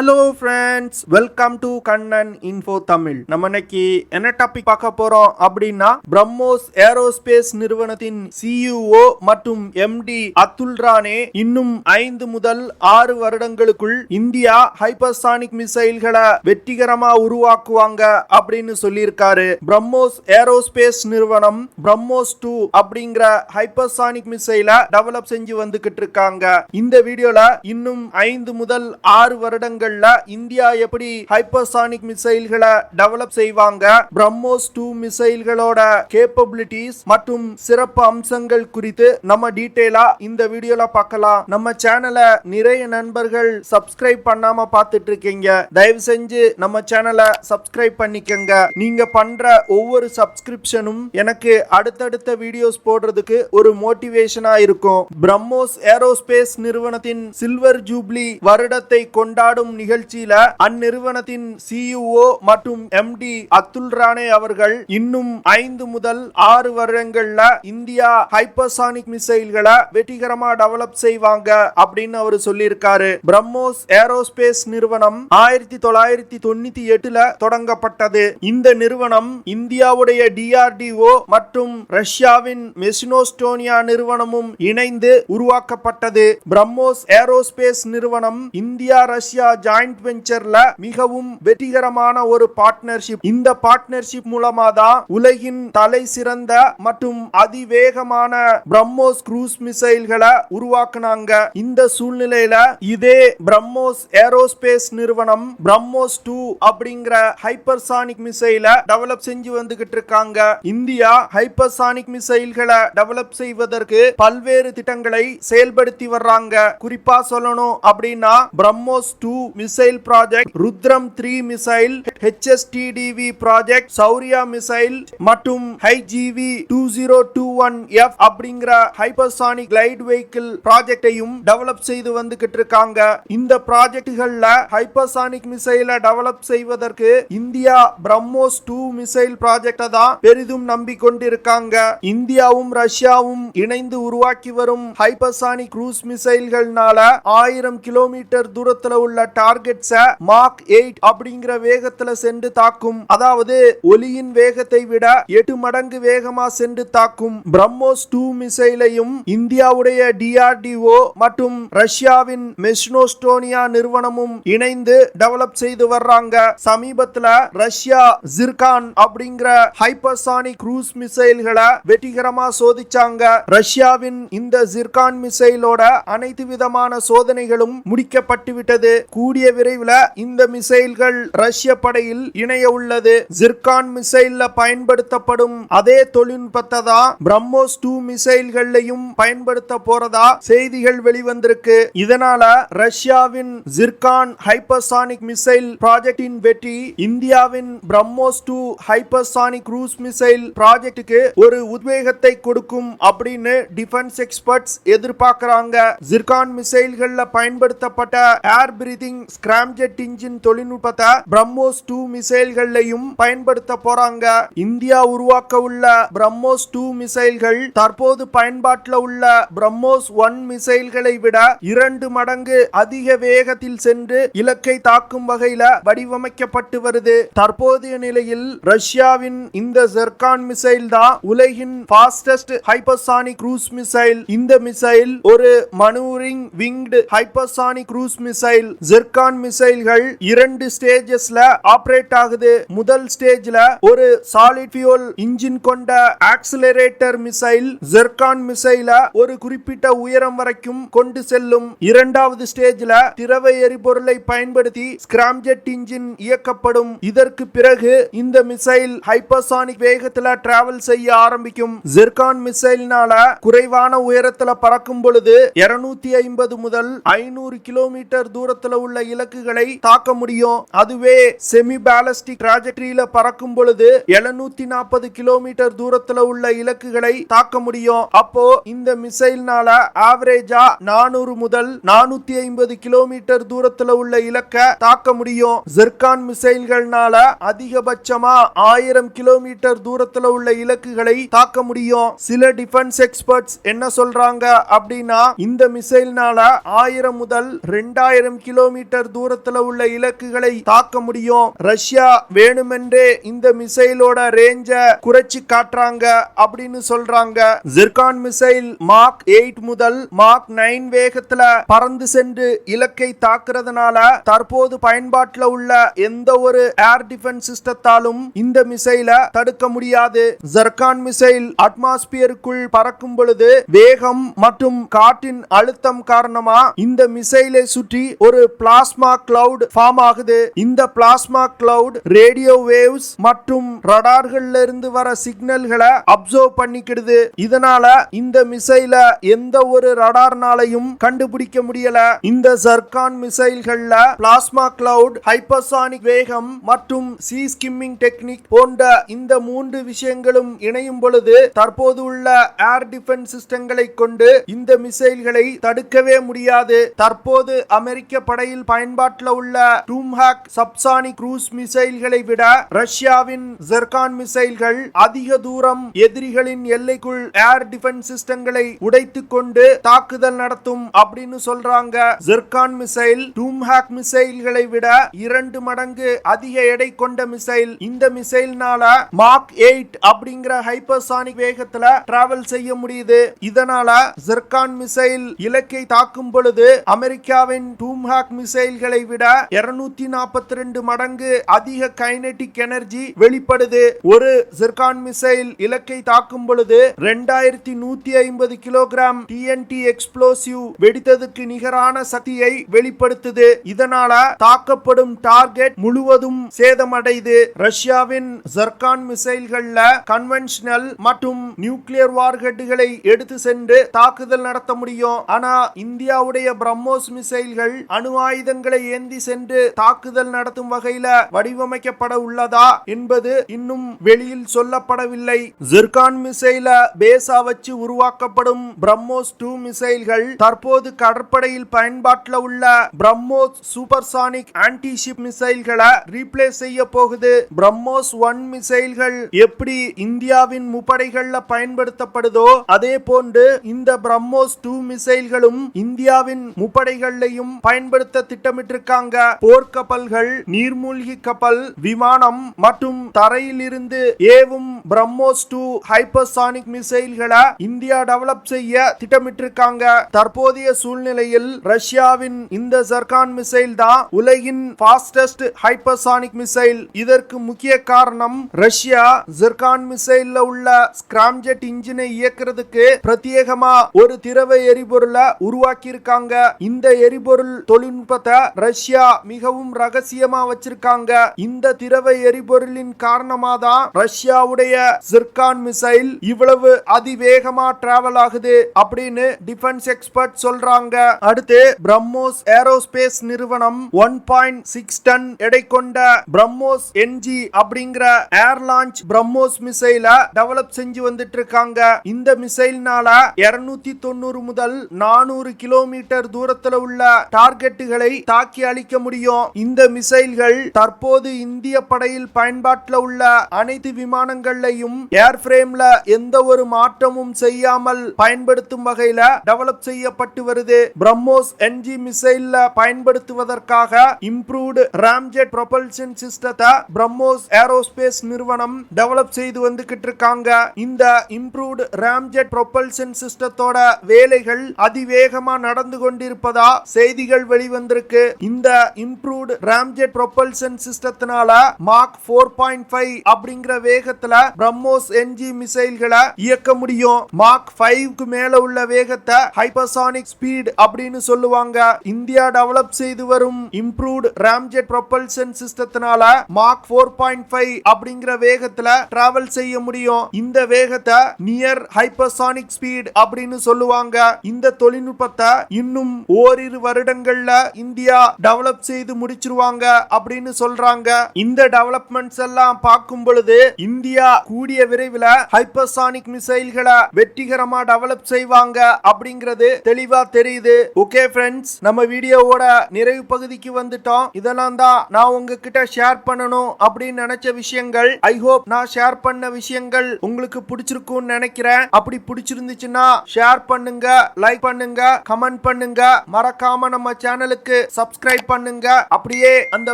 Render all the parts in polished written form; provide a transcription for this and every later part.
Hello friends, welcome to Kannan info Tamil. நம்ம இன்னைக்கு என்ன டாபிக் பார்க்க போறோம் அப்படின்னா, பிரம்மோஸ் ஏரோஸ்பேஸ் நிறுவனத்தின் சிஇஓ மற்றும் எம்டி அதுல் ரானே இன்னும் 5 முதல் 6 வருடங்களுக்குள் இந்தியா ஹைப்பர்சானிக் மிசைல்களை வெற்றிகரமா உருவாக்குவாங்க அப்படின்னு சொல்லியிருக்காரு. பிரம்மோஸ் ஏரோஸ்பேஸ் நிறுவனம் Brahmos-2 அப்படிங்கிற ஹைப்பர்சானிக் மிசைலை டெவலப் செஞ்சு வந்துகிட்டு இருக்காங்க. இந்த வீடியோல இன்னும் 5 முதல் 6 வருடங்கள் இந்தியா எப்படி ஹைப்பர்சானிக் மிசைல்களை டெவலப் செய்வாங்க, Brahmos-2 மிசைல்களோட கேப்பபிலிட்டிஸ் மற்றும் சிறப்பு அம்சங்கள் குறித்து நம்ம டீடைலா இந்த வீடியோல பார்க்கலாம். நம்ம சேனலை நிறைய நண்பர்கள் சப்ஸ்கிரைப் பண்ணாம பார்த்துட்டு இருக்கீங்க. தயவு செஞ்சு நம்ம சேனலை சப்ஸ்கிரைப் பண்ணிக்கங்க. நீங்க பண்ற ஒவ்வொரு சப்ஸ்கிரிப்ஷனும் எனக்கு அடுத்தடுத்த வீடியோஸ் போடுறதுக்கு ஒரு மோட்டிவேஷனா இருக்கும். பிரம்மோஸ் ஏரோஸ்பேஸ் நிறுவனத்தின் சில்வர் ஜூப்ளி வருடத்தை கொண்டாடும் நிகழ்ச்சியில அந்நிறுவனத்தின் சிஇஓ மற்றும் எம்டி அதுல் ரானே அவர்கள் இன்னும் 5 முதல் 6 வருடங்கள்ல இந்தியா ஹைப்பர்சானிக் மிசைல்களை வெற்றிகரமா டெவலப் செய்வாங்க அப்படின்னு அவர் சொல்லியிருக்காரு. பிரம்மோஸ் ஏரோஸ்பேஸ் நிறுவனம் 1998ல தொடங்கப்பட்டது. இந்த நிறுவனம் இந்தியாவுடைய DRDO மற்றும் ரஷ்யாவின் மெசினோஸ்டோனியா நிறுவனமும் இணைந்து உருவாக்கப்பட்டது. பிரம்மோஸ் ஏரோஸ்பேஸ் நிறுவனம் இந்தியா ரஷ்யா ஜாயிண்ட் வெஞ்சர்ல மிகவும் வெற்றிகரமான ஒரு பார்ட்னர்ஷிப். இந்த பார்ட்னர்ஷிப் மூலமா தான் உலகின் தலை சிறந்த மற்றும் அதிவேகமான பிரம்மோஸ் க்ரூஸ் மிசைல்களை உருவாக்குனாங்க. இந்த சூழ்நிலையில இதே பிரம்மோஸ் ஏரோஸ்பேஸ் நிறுவனம் Brahmos-2 அப்படிங்கிற ஹைப்பர்சானிக் மிசைலை டெவலப் செஞ்சு வந்துகிட்டு இருக்காங்க. இந்தியா ஹைப்பர்சானிக் மிசைல்களை டெவலப் செய்வதற்கு பல்வேறு திட்டங்களை செயல்படுத்தி வர்றாங்க. குறிப்பா சொல்லணும் அப்படின்னா, Brahmos-2 missile project, Rudram 3 missile, HSTDV project, Shaurya missile மற்றும் HGV-2021F அப்படிங்கிற ஹைப்பர்சானிக் கிளைட் வெஹிக்கிள் ப்ராஜெக்டையும் டெவலப் செய்து வந்துகிட்டு இருக்காங்க. இந்த ப்ராஜெக்ட்கள்ல ஹைப்பர்சானிக் மிசைலை டெவலப் செய்வதற்கு இந்தியா Brahmos-2 மிசைல் ப்ராஜெக்டை தான் பெரிதும் நம்பிக்கொண்டிருக்காங்க. இந்தியாவும் ரஷ்யாவும் இணைந்து உருவாக்கி வரும் ஹைப்பர்சானிக் க்ரூஸ் மிசைல்கள்னால 1000 கிலோமீட்டர் தூரத்துல உள்ள டார்கெட்ஸை மாக் 8 அப்படிங்கிற வேகத்துல சென்று தாக்கும். அதாவது ஒலியின் வேகத்தை விட 8 மடங்கு வேகமா சென்று தாக்கும் Brahmos-2 மிசைலையும் இந்தியாவுடைய DRDO மற்றும் ரஷ்யாவின் மெசினோஸ்டோனியா நிறுவனமும் இணைந்து டெவலப் செய்து வர்றாங்க. சமீபத்துல ரஷ்யா ஜிர்கான் அப்படிங்கிற ஹைப்பர்சானிக் க்ரூஸ் மிசைல்களை வெற்றிகரமா சோதிச்சாங்க. ரஷ்யாவின் இந்த ஜிர்கான் மிசைலோட அனைத்து விதமான சோதனைகளும் முடிக்கப்பட்டு விட்டது. கூடிய விரைவில் இந்த மிசைல்கள் ரஷ்ய படையில் இணைய உள்ளது. ஜிர்கான் மிசைல்ல பயன்படுத்தப்படும் அதே தொழில்நுட்பத்தை தான் Brahmos-2 மிசைல்களையும் பயன்படுத்த போறதா செய்திகள் வெளிவந்திருக்கு. இதனால ரஷ்யாவின் ஜிர்கான் ஹைப்பர்சானிக் மிசைல் ப்ராஜெக்டின் வெற்றி இந்தியாவின் Brahmos-2 ஹைப்பர்சானிக் க்ரூஸ் மிசைல் ப்ராஜெக்டுக்கு ஒரு உத்வேகத்தை கொடுக்கும் அப்படின்னு டிஃபென்ஸ் எக்ஸ்பர்ட்ஸ் எதிர்பார்க்கறாங்க. ஜிர்கான் மிசைல்கள்ல பயன்படுத்தப்பட்ட ஏர் பிரீதிங் ஸ்கிராம்ஜெட் இன்ஜின் தொழில்நுட்பத்தை Brahmos-2 மிசைல்களையும் பயன்படுத்த போறாங்க. இந்தியா உருவாக்க உள்ள Brahmos-2 மிசைல்கள் தற்போது பயன்பாட்டில் உள்ள Brahmos-1 மிசைல்களை விட 2 மடங்கு அதிக வேகத்தில் சென்று இலக்கை தாக்கும் வகையில வடிவமைக்கப்பட்டு வருது. தற்போதைய நிலையில் ரஷ்யாவின் இந்த ஜிர்கான் மிசைல் தான் உலகின் ஃபாஸ்டஸ்ட் ஹைப்பர்சானிக் க்ரூஸ் மிசைல். இந்த மிசைல் ஒரு manoeuvring winged hypersonic cruise missile. Zircon மிசைல்கள் 2 ஸ்டேஜஸ்ல ஆபரேட் ஆகுது. முதல் ஸ்டேஜ்ல ஒரு சாலிட் ஃபியூல் இன்ஜின் கொண்ட ஆக்சிலரேட்டர் மிசைல் ஜிர்கான் மிசைல ஒரு குறிப்பிட்ட உயரம் வரைக்கும் கொண்டு செல்லும். இரண்டாவது ஸ்டேஜ்ல திரவ எரிபொருளை பயன்படுத்தி ஸ்கிராம்ஜெட் இன்ஜின் இயக்கப்படும். இதற்கு பிறகு இந்த மிசைல் ஹைப்பர்சானிக் வேகத்துல டிராவல் செய்ய ஆரம்பிக்கும். ஜிர்கான் மிசைல்னால குறைவான உயரத்துல பறக்கும் பொழுது 250 முதல் 500 கிலோமீட்டர் தூரத்துல உள்ள இலக்குகளை தாக்க முடியும். அதுவே செமி பாலிஸ்டிக் ட்ராஜெக்டரியில பறக்கும் பொழுது 740 கிலோமீட்டர் தூரத்துல உள்ள இலக்குகளை தாக்க முடியும். அப்போ இந்த மிசைல்னால ஆவரேஜா 400 முதல் 450 கிலோமீட்டர் தூரத்துல உள்ள இலக்க தாக்க முடியும். ஜிர்கான் மிசைல்கள்னால அதிகபட்சமா 1000 கிலோமீட்டர் தூரத்துல உள்ள இலக்குகளை தாக்க முடியும். சில டிஃபென்ஸ் எக்ஸ்பர்ட்ஸ் என்ன சொல்றாங்க அப்படின்னா, இந்த மிசைல்னால 1000 முதல் 2000 கிலோமீட்டர் கிலோமீட்டர் தூரத்துல உள்ள இலக்குகளை தாக்க முடியும். ரஷ்யா வேணுமென்றே இந்த மிசைலோட ரேஞ்ச குறைச்சு காட்டுறாங்க அப்படின்னு சொல்றாங்க. ஜிர்கான் மிசைல் மாக் 8 முதல் மாக் 9 வேகத்துல பறந்து சென்று இலக்கை தாக்குறதுனால தற்போது பயன்பாட்டில் உள்ள எந்த ஒரு ஏர் டிஃபென்ஸ் சிஸ்டத்தாலும் இந்த மிசைலை தடுக்க முடியாது. ஜிர்கான் மிசைல் அட்மாஸ்பியருக்குள் பறக்கும் பொழுது வேகம் மற்றும் காற்றின் அழுத்தம் காரணமா இந்த மிசைலை சுற்றி ஒரு பிளாஸ்மா கிளவுட் ஃபார்ம் ஆகுது. இந்த பிளாஸ்மா கிளவுட் ரேடியோ வேவ்ஸ் மற்றும் ரடார்கள்ல இருந்து வர சிக்னல்களை அப்சர்வ் பண்ணிக்கிடுது. இதனால இந்த மிசைல எந்த ஒரு ரடார்னாலையும் கண்டுபிடிக்க முடியல. இந்த ஜிர்கான் மிசைல்கள்ல பிளாஸ்மா கிளவுட், ஹைப்பர்சானிக் வேகம் மற்றும் சி ஸ்கிம்மிங் டெக்னிக் போன்ற இந்த 3 விஷயங்களும் இணையும் பொழுது தற்போது உள்ள ஏர் டிஃபென்ஸ் சிஸ்டங்களை கொண்டு இந்த மிசைல்களை தடுக்கவே முடியாது. தற்போது அமெரிக்க படையில் பயன்பாட்டில் உள்ள டூம்ஹாக் சப்சானிக் க்ரூஸ் மிசைல்களை விட ரஷ்யாவின் ஜிர்கான் மிசைல்கள் அதிக தூரம் எதிரிகளின் எல்லைக்குள் ஏர் டிஃபென்ஸ் சிஸ்டங்களை உடைத்துக் கொண்டு தாக்குதல் நடத்தும் அப்படின்னு சொல்றாங்க. ஜிர்கான் மிசைல் டூம்ஹாக் மிசைல்களை விட 2 மடங்கு அதிக எடை கொண்ட மிசைல். இந்த மிசைல்னால மாக் 8 அப்படிங்கிற ஹைப்பர்சானிக் வேகத்துல டிராவல் செய்ய முடியுது. இதனால ஜிர்கான் மிசைல் இலக்கை தாக்கும் பொழுது அமெரிக்காவின் டூம்ஹாக் மிசைல்களை விட 242 மடங்கு அதிக கைனெட்டிக் எனர்ஜி வெளிப்படுது. ஒரு ஜிர்கான் மிசைல் இலக்கை தாக்கும் பொழுது 2150 கிலோகிராம் TNT எக்ஸ்ப்ளோசிவ் வெடித்ததுக்கு நிகரான சக்தியை வெளிப்படுத்துது. இதனால தாக்கப்படும் டார்கெட் முழுவதும் சேதமடைது. ரஷ்யாவின் ஜிர்கான் மிசைல்கள்ல கன்வென்ஷனல் மற்றும் நியூக்ளியர் வார்ஹெட்களை எடுத்து சென்று தாக்குதல் நடத்த முடியும். ஆனா இந்தியாவுடைய பிரம்மோஸ் மிசைல்கள் அணு ஆயுதங்களை ஏந்தி சென்று தாக்குதல் நடத்தும் வகையில வடிவமைக்கப்பட உள்ளதா என்பது இன்னும் வெளியில் சொல்லப்படவில்லை. ஜிர்கான் மிசைல பேஸா வச்சு உருவாக்கப்படும் Brahmos-2 மிசைல்கள் தற்போது கடற்படையில் பயன்பாட்டில் உள்ள பிரம்மோஸ் சூப்பர்சானிக் ஆன்டி ஷிப் மிசைல்களை ரீப்ளேஸ் செய்ய போகுது. Brahmos-1 மிசைல்கள் எப்படி இந்தியாவின் முப்படைகள்ல பயன்படுத்தப்படுதோ அதே போன்று இந்த Brahmos-2 மிசைல்களும் இந்தியாவின் முப்படைகளையும் பயன்படுத்த திட்டமிட்டிருக்காங்க. போர்க்கப்பல்கள், நீர்மூழ்கி கப்பல், விமானம் மற்றும் தரையில் இருந்து ஏவும் Brahmos-2 ஹைப்பர்சானிக் மிசைல்களை இந்தியா டெவலப் செய்ய திட்டமிட்டிருக்காங்க. தற்போதைய சூழ்நிலையில் ரஷ்யாவின் இந்த ஜிர்கான் மிசைல் தான் உலகின் ஃபாஸ்டஸ்ட் ஹைப்பர்சானிக் மிசைல். இதற்கு முக்கிய காரணம் ரஷ்யா ஜிர்கான் மிசைல்ல உள்ள ஸ்கிராம்ஜெட் இன்ஜினை இயக்குறதுக்கு பிரத்யேகமா ஒரு திரவ எரிபொருளை உருவாக்கி இருக்காங்க. இந்த எரிபொருள் தொழில்நுட்பத்தை ரஷ்யா மிகவும் ரகசியமா வச்சிருக்காங்க. இந்த திரவ எரிபொருளின் காரணமா தான் ரஷ்யாவுடைய ஜிர்கான் மிசைல் இவ்வளவு அதிவேகமா டிராவல் ஆகுது அப்படின்னு டிஃபென்ஸ் எக்ஸ்பர்ட் சொல்றாங்க. அடுத்து பிரம்மோஸ் ஏரோஸ்பேஸ் நிறுவனம் 1.6 டன் எடை கொண்ட பிரம்மோஸ் NG அப்படிங்கிற ஏர் லான்ச் பிரம்மோஸ் மிசைல டெவலப் செஞ்சு வந்துட்டு இருக்காங்க. இந்த மிசைல்னால 290 முதல் 400 கிலோமீட்டர் தூரத்துல உள்ள டார்கெட்டுகளை தாக்கி அழிக்க முடியும். இந்த மிசைல்கள் தற்போது இந்திய படையில் பயன்பாட்டில் உள்ள அனைத்து விமானங்களையும் ஏர்ஃப்ரேம்ல எந்த ஒரு மாற்றமும் செய்யாமல் பயன்படுத்தும் வகையில டெவலப் செய்யப்பட்டு வருது. பிரம்மோஸ் NG மிசைல்ல பயன்படுத்துவதற்காக இம்ப்ரூவ்டு ராம்ஜெட் ப்ரொபல்ஷன் சிஸ்டத்தை பிரம்மோஸ் ஏரோஸ்பேஸ் நிறுவனம் டெவலப் செய்து வந்துகிட்டு இருக்காங்க. இந்த இம்ப்ரூவ்டு ராம்ஜெட் ப்ரொபல்ஷன் சிஸ்டத்தோட வேலைகள் அதிவேகமா நடந்து கொண்டிருப்பதா செய்திகள் வெளிவந்திருக்கு. இந்த இம்ப்ரூவ்டு ராம்ஜெட் ப்ரொபல்ஷன் சிஸ்டத்தினால மாக் 4.5 அப்படிங்கிற வேகத்துல பிரம்மோஸ் NG மிசைல்களை இயக்க முடியும். மாக் 5க்கு மேல உள்ள வேகத்தை ஹைப்பர்சானிக் ஸ்பீட் அப்படின்னு சொல்லுவாங்க. இந்தியா டெவலப் செய்து வரும் இம்ப்ரூவ்டு ராம்ஜெட் ப்ரொபல்ஷன் சிஸ்டத்தினால மாக் 4.5 அப்படிங்கிற வேகத்துல டிராவல் செய்ய முடியும். இந்த வேகத்தை நியர் ஹைப்பர்சானிக் ஸ்பீட் அப்படின்னு சொல்லுவாங்க. இந்த தொழில்நுட்பத்தை இன்னும் ஓரிரு வருடங்கள்ல இந்தியா டெவலப் செய்து முடிச்சிருவாங்க அப்படின்னு சொல்றாங்க. இந்த டெவலப்மெண்ட்ஸ் எல்லாம் பார்க்கும் பொழுது இந்தியா கூடிய விரைவில் ஹைப்பர்சானிக் மிசைல்களை வெற்றிகரமா டெவலப் செய்வாங்க அப்படிங்கிறது தெளிவா தெரியுது. ஓகே ஃப்ரெண்ட்ஸ், நம்ம வீடியோவோட நிறைவு பகுதிக்கு வந்துட்டோம். இதெல்லாம் தான் நான் உங்ககிட்ட ஷேர் பண்ணணும் அப்படின்னு நினைச்ச விஷயங்கள். ஐ ஹோப் நான் ஷேர் பண்ண விஷயங்கள் உங்களுக்கு பிடிச்சிருக்கும்னு நினைக்கிறேன். அப்படி பிடிச்சிருந்துச்சுன்னா ஷேர் பண்ணுங்க, லைக் பண்ணுங்க, கமெண்ட் பண்ணுங்க. மறக்காம நம்ம சேனலுக்கு சேனலுக்கு சப்ஸ்கிரைப் பண்ணுங்க. அப்படியே அந்த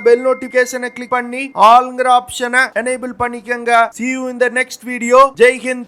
பெல் நோட்டிபிகேஷனை கிளிக் பண்ணி ஆல்ங்கிற ஆப்ஷனை எனேபிள் பண்ணிக்கங்க. See you in the next video. Jai Hind.